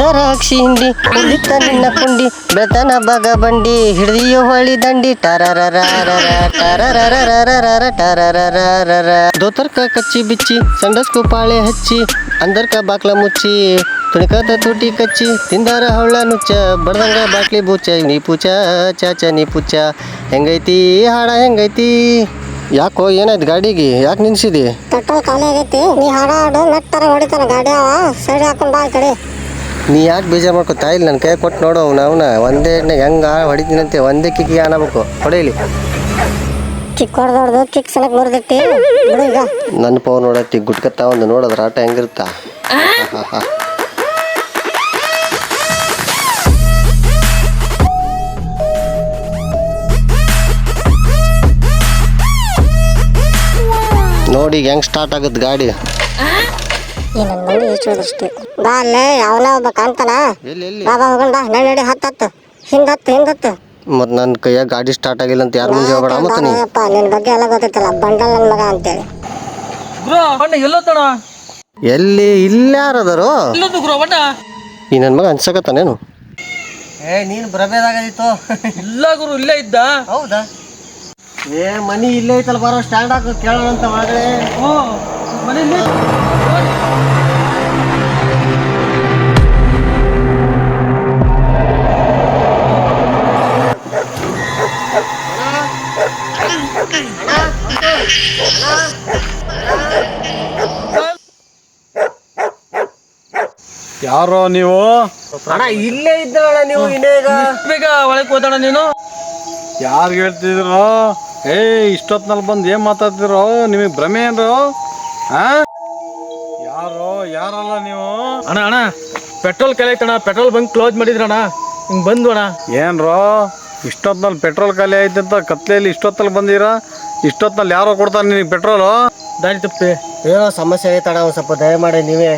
ದ್ರಾಕ್ಷಿ ಹಿಂಡಿ ಕುಡಿತ ನಿನ್ನ ಕುಂಡಿ ಬೆಳತನ ಬಗ ಬಂಡಿ ಹಿಡಿದಿಯೋ ಹೊಳಿ ದಂಡಿ ದೋತರ್ಕ ಕಚ್ಚಿ ಬಿಚ್ಚಿ ಸಂಡಸ್ಕು ಪಾಳೆ ಹಚ್ಚಿ ಅಂದರ್ಕ ಬಾಕ್ಲ ಮುಚ್ಚಿ ತುಣಿಕತ ತುಟಿ ಕಚ್ಚಿ ತಿಂದಾರ ಹಳ್ಳ ನುಚ್ಚ ಬಡ್ದಂಗ ಬಾಕ್ಲಿ ಬೂಚ ನೀ ಪೂಚ ಚಾಚ ನೀ ಪೂಚ ಹೆಂಗೈತಿ ಹಾಡ ಹೆಂಗೈತಿ ಯಾಕೋ ಏನಾಯ್ತು ಗಾಡಿಗೆ ಯಾಕೆ ನಿನ್ಸಿದಿ ಪೆಟ್ರೋಲ್ ಖಾಲಿ ಆಗೈತಿ ನೀ ಹಾಡಾಡು ನೆಟ್ಟಾರ ಹೊಡಿತಾನ ಗಾಡಿ ಅವ ಸೈಡ್ ಹಾಕೊಂಡ್ ಬಾ ಈ ಕಡೆ ನೀ ಯಾಕೆ ಬೇಜಾರು ಮಾಡ್ಕೊತಾ ಇಲ್ಲ ನನ್ನ ಕೈ ಕೊಟ್ಟು ನೋಡು ಅವನ ಒಂದೇ ಹೆಂಗೆ ಹೊಡಿತೀನಂತೆ ಒಂದೇ ಕಿಕ್ಕಿಗೆ ಅನ್ನಬೇಕು ಹೊಡೆಯಲಿ ಕಿಕ್ ಹೊಡೆದೊಡ್ದು ಕಿಕ್ ಸಲಕ್ ಮುರಿದಿಟ್ಟಿ ಬಿಡು ಈಗ ನನ್ನ ಪವರ್ ನೋಡತ್ತಿ ಗುಟ್ಕತ್ತ ಒಂದು ನೋಡೋದ್ರ ಆಟ ಹೆಂಗಿರುತ್ತಾ ನೋಡಿ ಹೆಂಗ್ ಸ್ಟಾರ್ಟ್ ಆಗುತ್ತೆ ಗಾಡಿ ಏನನ್ನ ನೋಡಿ ಈಚೋದಷ್ಟೇ ಬಾ ಅಲ್ಲೇ ಯಾವನ ಒಬ್ಬ ಕಾಣ್ತಾನ ಎಲ್ಲಿ ಎಲ್ಲಿ ಬಾ ಬಾ ಹೋಗೋಣ ಬಾ ನಡಿ ಹತ್ತು ಹಿಂದತ್ತು ಮತ್ತು ನನ್ನ ಕೈಯಾಗ ಗಾಡಿ ಸ್ಟಾರ್ಟ್ ಆಗಿಲ್ಲ ಅಂತ ಯಾರು ಮುಂದೆ ಹೋಗ್ಬೇಡ ಮತ್ತೆ ನೀ ಅಪ್ಪ ನಿನ್ ಬಗ್ಗೆ ಎಲ್ಲ ಗೊತ್ತೈತಲ್ಲ ಬಂಡಲ್ ನನ್ನ ಮಗ ಅಂತೇಳಿ ಗುರು ಬಣ್ಣ ಎಲ್ಲೋತಣ ಎಲ್ಲಿ ಇಲ್ಲಾರದರು ಎಲ್ಲೋದು ಗುರು ಬಣ್ಣ ಈ ನನ್ನ ಮಗ ಅನ್ಸಕತ್ತಾನೇನು ನೀನು ಬರಬೇಕಾಗಿತ್ತು. ಇಲ್ಲ ಗುರು ಇಲ್ಲೇ ಇದ್ದ. ಹೌದಾ? ಮನಿ ಇಲ್ಲೇ ಐತಲ್ಲ ಬರೋ ಸ್ಟ್ಯಾಂಡ್ ಹಾಕಿ ಕೇಳೋಣ ಅಂತ ಒಳಗಡೆ. ಮನೆಯಲ್ಲಿ ಯಾರೋ ನೀವು? ಅಣ್ಣ ಇಲ್ಲೇ ಇದ್ದಣ್ಣ ನೀವು ಇನ್ನೇಗ ಬೇಗ ಒಳಗೆ ಹೋದಣ್ಣ ನೀನು. ಯಾರು ಹೇಳ್ತಿದ್ರು? ಇಷ್ಟೊತ್ನಲ್ಲಿ ಬಂದು ಏನ್ ಮಾತಾಡ್ತಿರೋ? ನಿಮಗೆ ಭ್ರಮೆ ಏನ್ರು? ಯಾರಲ್ಲ ನೀವು? ಅಣ್ಣ ಪೆಟ್ರೋಲ್ ಖಾಲಿ ಐತಣ್ಣ, ಪೆಟ್ರೋಲ್ ಬಂಕ್ ಕ್ಲೋಸ್ ಮಾಡಿದ್ರಣ್ಣ, ಹಿಂಗ್ ಬಂದು ಅಣ್ಣ. ಏನ್ರೋ ಇಷ್ಟೊತ್ನಲ್ಲಿ ಪೆಟ್ರೋಲ್ ಖಾಲಿ ಐತೆ ಅಂತ ಕತ್ಲೆಯಲ್ಲಿ ಇಷ್ಟೊತ್ತಲ್ಲಿ ಬಂದಿರಾ? ಇಷ್ಟೊತ್ನಲ್ಲಿ ಯಾರೋ ಕೊಡ್ತಾರೆ ನಿನಗೆ ಪೆಟ್ರೋಲು? ದಾರಿ ತಪ್ಪಿ ಏನೋ ಸಮಸ್ಯೆ ಐತಣ್ಣ, ಒಂದು ಸ್ವಲ್ಪ ದಯಮಾಡಿ ನೀವೇ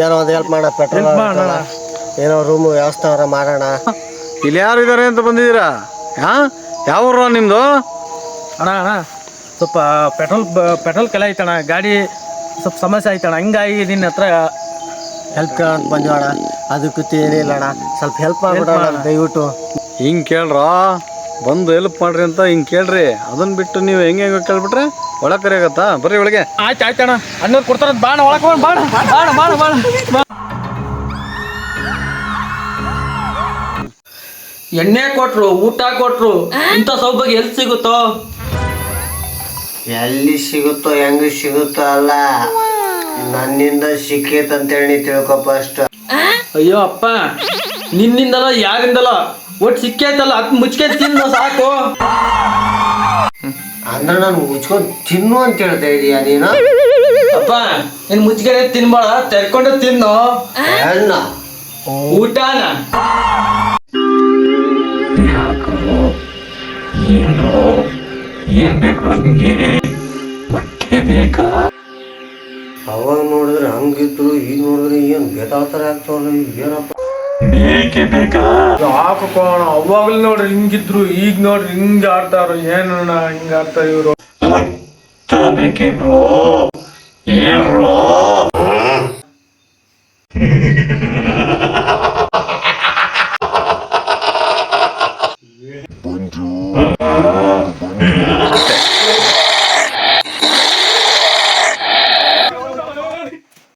ಏನೋ ಒಂದು ಹೆಲ್ಪ್ ಮಾಡ. ಪೆಟ್ರೋಲ್ ಏನೋ ರೂಮ್ ವ್ಯವಸ್ಥೆ ಅವರ ಮಾಡೋಣ. ಇಲ್ಲಿ ಯಾರು ಇದ್ದಾರೆ ಅಂತ ಬಂದಿದ್ದೀರಾ? ಯಾವ ನಿಮ್ದು? ಅಣ್ಣ ಸ್ವಲ್ಪ ಪೆಟ್ರೋಲ್ ಖಾಲಿ ಐತಣ್ಣ, ಗಾಡಿ ಸ್ವಲ್ಪ ಸಮಸ್ಯೆ ಐತಣ್ಣ, ಹಿಂಗಾಗಿ ನಿನ್ನ ಹತ್ರ ಹೆಲ್ಪ್ ಕೇಳೋಣ ಬಂದಿವಣ್ಣ. ಅದಕ್ಕೂ ಏನಿಲ್ಲ ಅಣ್ಣ, ಸ್ವಲ್ಪ ಹೆಲ್ಪ್ ಮಾಡ್ಬಿಡೋಣ ದಯವಿಟ್ಟು. ಹಿಂಗೆ ಕೇಳ್ರ, ಬಂದು ಹೆಲ್ಪ್ ಮಾಡ್ರಿ ಅಂತ ಹಿಂಗೆ ಕೇಳ್ರಿ. ಅದನ್ನ ಬಿಟ್ಟು ನೀವು ಹೆಂಗೆ ಕೇಳ್ಬಿಟ್ರೆ ಒಳಗೆ ಕರಿಯಾಗತ್ತಾ? ಬರ್ರಿ ಒಳಗೆ. ಆಯ್ತಣ್ಣ, ಅಣ್ಣವ್ರು ಕೊಡ್ತಾರ, ಬಾಣ ಒಳಗೆ ಹೋಗೋಣ. ಬಾಣ ಎಣ್ಣೆ ಕೊಟ್ರು, ಊಟ ಕೊಟ್ರು, ಇಂಥ ಸೌಭಾಗ್ಯ ಎಲ್ಲಿ ಸಿಗುತ್ತೋ? ಎಲ್ಲಿ ಸಿಗುತ್ತೋ ಹೆಂಗ ಸಿಗುತ್ತೋ ಅಲ್ಲ, ನನ್ನಿಂದ ಸಿಕ್ಕೇತಂತೇಳಿ ತಿಳ್ಕೊಪ್ಪ ಅಷ್ಟ. ಅಯ್ಯೋ ಅಪ್ಪ, ನಿನ್ನಿಂದಲ್ಲ ಯಾರಿಂದಲ್ಲ, ಒಟ್ಟು ಸಿಕ್ಕೈತಲ್ಲ ಅದ್ ಮುಚ್ಕೆ ತಿನ್ನು ಸಾಕು. ಅಂದ್ರೆ ನಾನು ಮುಚ್ಕೊಂಡು ತಿನ್ನು ಅಂತ ಹೇಳ್ತಾ ಇದೀಯ ನೀನು? ಅಪ್ಪ ನೀನ್ ಮುಚ್ಕೆನೆ ತಿನ್ಬೇಡ, ತೆರ್ಕೊಂಡು ತಿನ್ನು ಅಣ್ಣ ಊಟನ. ಅವಾಗ ನೋಡಿದ್ರೆ ಹಂಗಿದ್ರು, ಈಗ ನೋಡಿದ್ರೆ ಏನ್ ಬೇತಾಳ್ತಾರೆ ಆಗ್ತಾವ್ರಿ. ಏನಪ್ಪ ಯಾಕಣ ಅವಾಗ್ಲೂ ನೋಡ್ರಿ ಹಿಂಗಿದ್ರು, ಈಗ ನೋಡ್ರಿ ಹಿಂಗ ಆಡ್ತಾರ. ಏನಣ್ಣ ಹಿಂಗ ಆಡ್ತಾರ ಇವ್ರು?